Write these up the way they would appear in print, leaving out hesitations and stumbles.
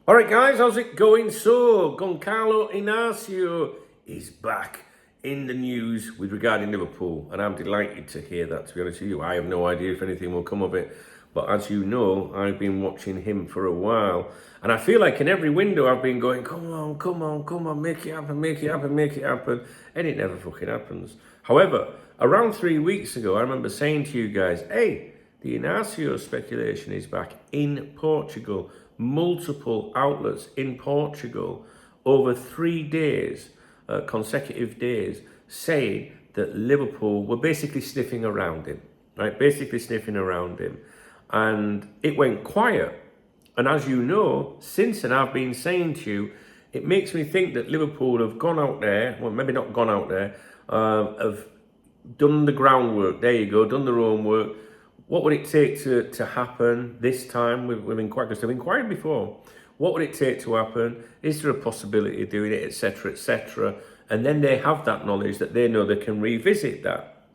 All right, guys, how's it going? So, Goncalo Inacio is back in the news with regarding Liverpool, and I'm delighted to hear that, to be honest with you. I have no idea if anything will come of it, but as you know, I've been watching him for a while, and I feel like in every window I've been going, come on, come on, come on, make it happen, make it happen, make it happen, and it never fucking happens. However, around 3 weeks ago, I remember saying to you guys, hey, the Inacio speculation is back in Portugal. Multiple outlets in Portugal over 3 days, consecutive days, saying that Liverpool were basically sniffing around him, right? Basically sniffing around him. And it went quiet. And as you know, since then I've been saying to you, it makes me think that Liverpool have gone out there, well, maybe not gone out there, have done the groundwork, there you go, done their own work. What would it take to happen this time with inquired? Because they've inquired before. What would it take to happen? Is there a possibility of doing it, etc., etc.? And then they have that knowledge that they know they can revisit that.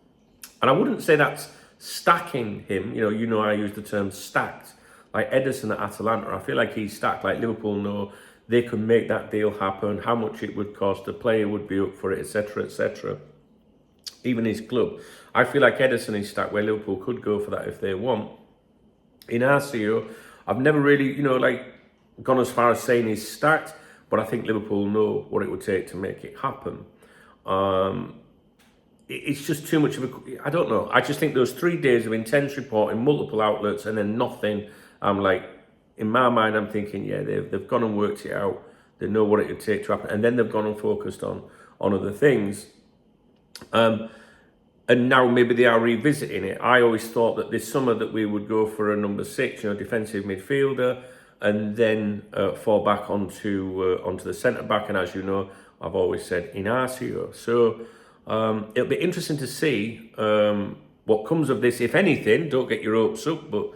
And I wouldn't say that's stacking him. You know, I use the term stacked. Like Ederson at Atalanta, I feel like he's stacked. Like Liverpool know they could make that deal happen, how much it would cost, the player would be up for it, etc., etc. Even his club. I feel like Ederson is stacked where Liverpool could go for that if they want. Inacio, I've never really, gone as far as saying he's stacked, but I think Liverpool know what it would take to make it happen. It's just too much of I don't know. I just think those 3 days of intense reporting, multiple outlets, and then nothing. I'm like, in my mind, I'm thinking, yeah, they've gone and worked it out. They know what it would take to happen, and then they've gone and focused on other things. And now maybe they are revisiting it. I always thought that this summer that we would go for a number 6, defensive midfielder, and then fall back onto the centre back. And as you know, I've always said Inacio. So it'll be interesting to see what comes of this, if anything. Don't get your hopes up, but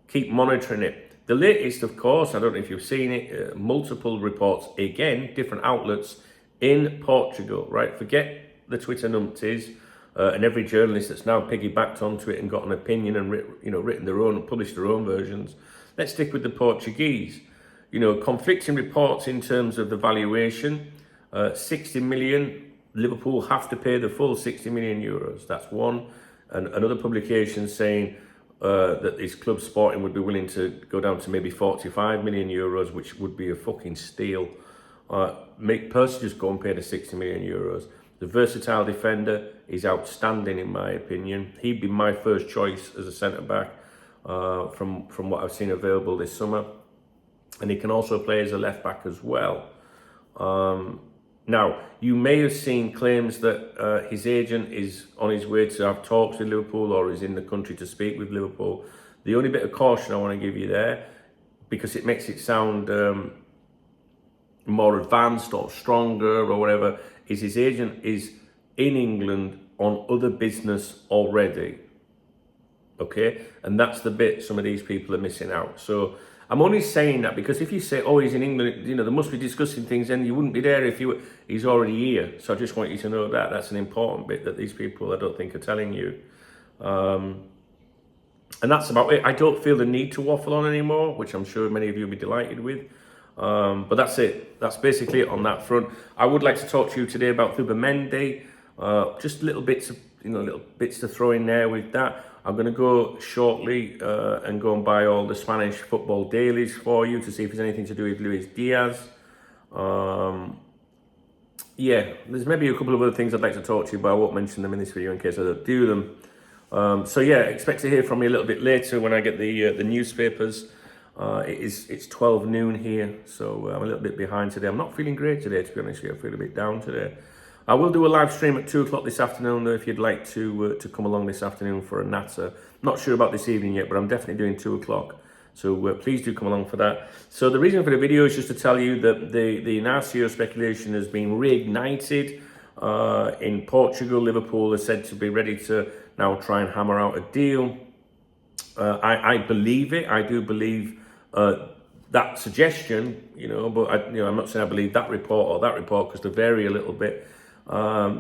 keep monitoring it. The latest, of course, I don't know if you've seen it, multiple reports, again, different outlets in Portugal, right? Forget the Twitter numpties. And every journalist that's now piggybacked onto it and got an opinion and written their own, published their own versions. Let's stick with the Portuguese. Conflicting reports in terms of the valuation. 60 million, Liverpool have to pay the full 60 million euros. That's one. And another publication saying that this club Sporting would be willing to go down to maybe 45 million euros, which would be a fucking steal. Make Percy just go and pay the 60 million euros. The versatile defender is outstanding in my opinion. He'd be my first choice as a centre-back from what I've seen available this summer. And he can also play as a left-back as well. Now, you may have seen claims that his agent is on his way to have talks with Liverpool or is in the country to speak with Liverpool. The only bit of caution I want to give you there, because it makes it sound more advanced or stronger or whatever, is his agent is in England on other business already. Okay? And that's the bit some of these people are missing out. So I'm only saying that because if you say, oh, he's in England, they must be discussing things, and you wouldn't be there if he's already here. So I just want you to know that. That's an important bit that these people, I don't think, are telling you. And that's about it. I don't feel the need to waffle on anymore, which I'm sure many of you will be delighted with. But that's it. That's basically it on that front. I would like to talk to you today about Zubimendi. Just little bits to throw in there with that. I'm going to go shortly and go and buy all the Spanish football dailies for you to see if there's anything to do with Luis Diaz. Yeah, there's maybe a couple of other things I'd like to talk to you, but I won't mention them in this video in case I don't do them. So yeah, expect to hear from me a little bit later when I get the newspapers. It's 12 noon here, so I'm a little bit behind today. I'm not feeling great today, to be honest with you. I feel a bit down today. I will do a live stream at 2 o'clock this afternoon, though, if you'd like to come along this afternoon for a natter. Not sure about this evening yet, but I'm definitely doing 2 o'clock. So please do come along for that. So the reason for the video is just to tell you that the Inacio speculation has been reignited in Portugal. Liverpool is said to be ready to now try and hammer out a deal. I believe it. I do believe that suggestion, but I'm not saying I believe that report or that report because they vary a little bit.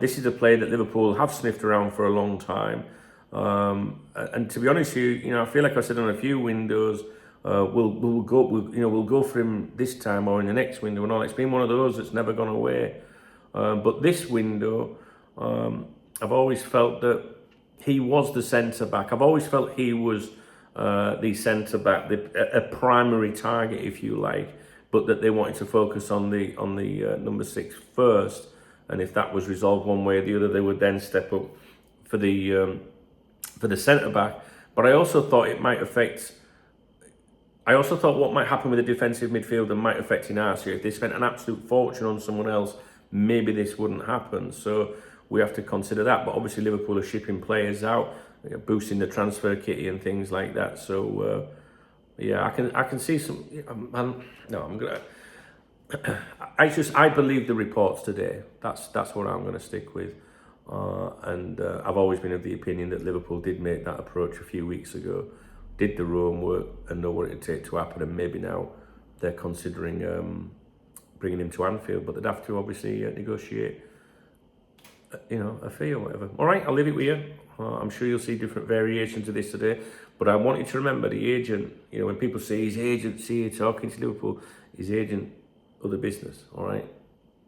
This is a player that Liverpool have sniffed around for a long time. And to be honest with you, I feel like I said on a few windows, we'll go for him this time or in the next window and all. It's been one of those that's never gone away. But this window, I've always felt that he was the centre back. I've always felt he was the centre back, a primary target, if you like, but that they wanted to focus on the number 6 first. And if that was resolved one way or the other, they would then step up for the centre back. But I also thought it might affect. I also thought what might happen with the defensive midfielder might affect Inacio. If they spent an absolute fortune on someone else, maybe this wouldn't happen. So we have to consider that. But obviously Liverpool are shipping players out, boosting the transfer kitty and things like that. So yeah, I can see some. I'm gonna. I believe the reports today. That's what I'm going to stick with. And I've always been of the opinion that Liverpool did make that approach a few weeks ago, did the homework and know what it'd take to happen, and maybe now they're considering bringing him to Anfield, but they'd have to obviously negotiate, a fee or whatever. All right, I'll leave it with you. I'm sure you'll see different variations of this today, but I want you to remember the agent. When people say his agent, see talking to Liverpool, his agent, other business. All right.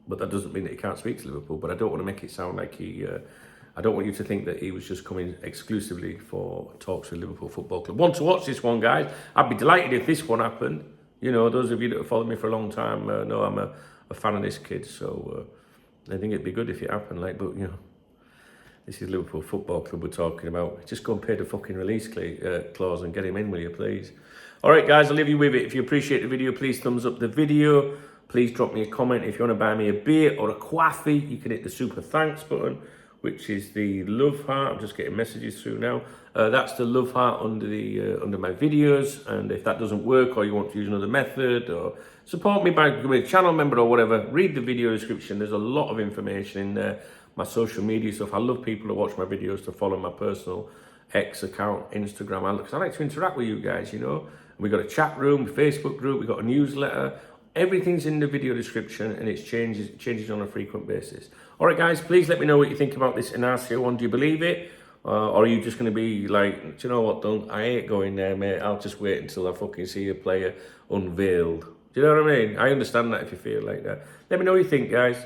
But that doesn't mean that he can't speak to Liverpool. But I don't want to make it sound like I don't want you to think that he was just coming exclusively for talks with Liverpool Football Club. Want to watch this one, guys? I'd be delighted if this one happened. Those of you that have followed me for a long time know I'm a fan of this kid. So I think it'd be good if it happened. But this is Liverpool Football Club we're talking about. Just go and pay the fucking release clause and get him in, will you, please? All right, guys, I'll leave you with it. If you appreciate the video, please thumbs up the video. Please drop me a comment. If you want to buy me a beer or a coffee, you can hit the super thanks button, which is the love heart. I'm just getting messages through now. That's the love heart under my videos. And if that doesn't work, or you want to use another method, or support me by becoming a channel member or whatever, read the video description. There's a lot of information in there. My social media stuff. I love people to watch my videos, to follow my personal X account, Instagram. Because I like to interact with you guys. We've got a chat room, Facebook group. We've got a newsletter. Everything's in the video description, and it changes on a frequent basis. All right, guys, please let me know what you think about this Inacio one. Do you believe it? Or are you just going to be like, do you know what, I ain't going there, mate. I'll just wait until I fucking see a player unveiled. Do you know what I mean? I understand that if you feel like that. Let me know what you think, guys.